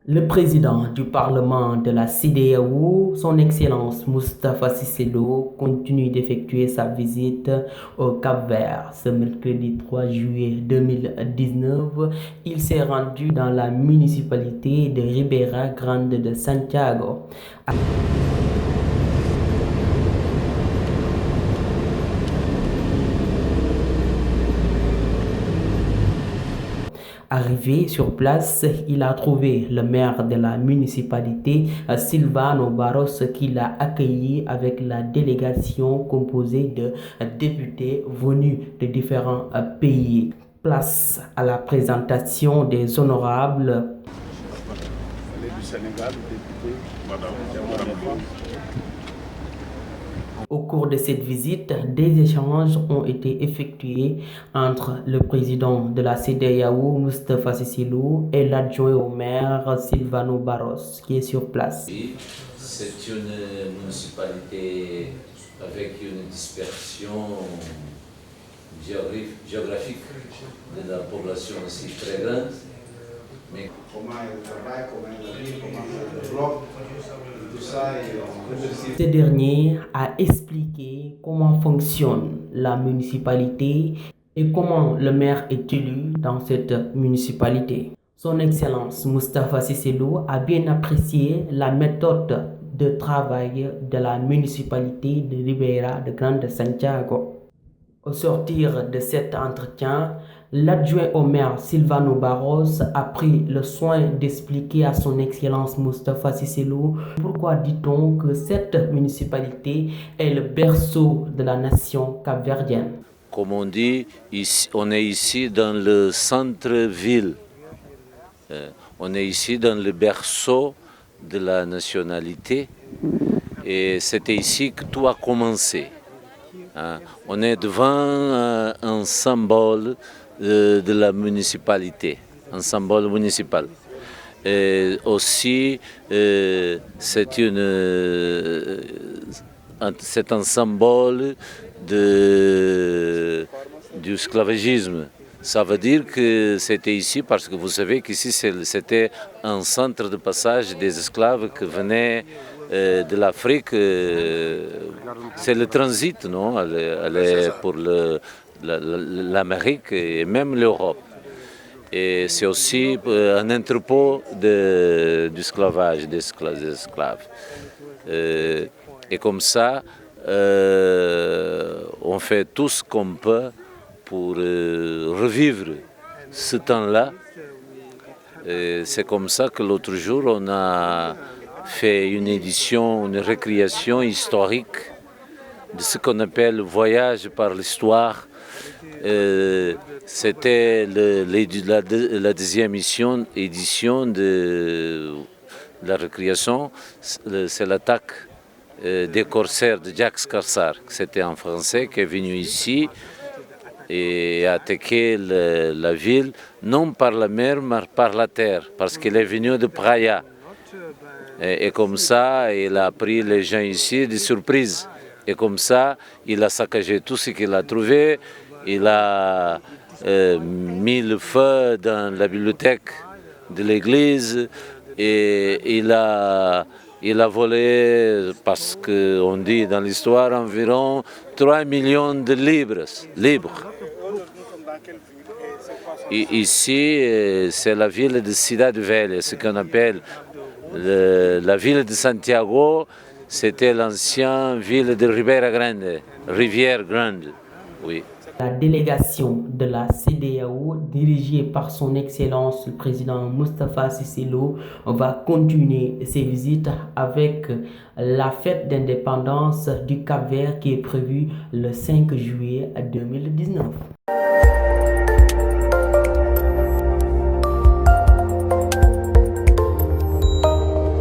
Le président du Parlement de la CEDEAO, son Excellence Moustapha Cissé Lo, continue d'effectuer sa visite au Cap-Vert. Ce mercredi 3 juillet 2019, il s'est rendu dans la municipalité de Ribeira Grande de Santiago. Arrivé sur place, il a trouvé le maire de la municipalité, Silvano Barros, qui l'a accueilli avec la délégation composée de députés venus de différents pays. Place à la présentation des honorables. Au cours de cette visite, des échanges ont été effectués entre le président de la CEDEAO, Moustapha Cissé Lo, et l'adjoint au maire, Silvano Barros, qui est sur place. C'est une municipalité avec une dispersion géographique de la population aussi très grande. Mais comment elle travaille, comment elle vit, comment elle développe, tout ça. Ce dernier a expliqué comment fonctionne la municipalité et comment le maire est élu dans cette municipalité. Son Excellence Moustapha Cissé Lo a bien apprécié la méthode de travail de la municipalité de Ribeira de Grande Santiago. Au sortir de cet entretien, l'adjoint au maire Silvano Barros a pris le soin d'expliquer à son Excellence Moustapha Cissé Lo pourquoi dit-on que cette municipalité est le berceau de la nation capverdienne. Comme on dit, on est ici dans le centre-ville. On est ici dans le berceau de la nationalité et c'était ici que tout a commencé. On est devant un symbole de la municipalité, un symbole municipal. Et aussi, c'est un symbole du esclavagisme. Ça veut dire que c'était ici parce que vous savez qu'ici c'était un centre de passage des esclaves qui venaient de l'Afrique. C'est le transit, non? Elle est pour l'Amérique et même l'Europe. Et c'est aussi un entrepôt d'esclavage, des esclaves. Et comme ça, on fait tout ce qu'on peut pour revivre ce temps-là. C'est comme ça que l'autre jour, on a fait une édition, une récréation historique de ce qu'on appelle voyage par l'histoire. C'était la deuxième édition de la récréation. C'est l'attaque des corsaires de Jacques Carsar, c'était un Français qui est venu ici et a attaqué la ville, non par la mer, mais par la terre, parce qu'il est venu de Praia. Et comme ça, il a pris les gens ici de surprise. Et comme ça, il a saccagé tout ce qu'il a trouvé. Il a mis le feu dans la bibliothèque de l'église et il a volé, parce qu'on dit dans l'histoire, environ 3 millions de livres. Ici, c'est la ville de Ciudad Vélez, ce qu'on appelle la ville de Santiago. C'était l'ancienne ville de Ribeira Grande, Rivière Grande, oui. La délégation de la CEDEAO, dirigée par son Excellence le président Moustapha Cissé Lo, va continuer ses visites avec la fête d'indépendance du Cap-Vert qui est prévue le 5 juillet 2019.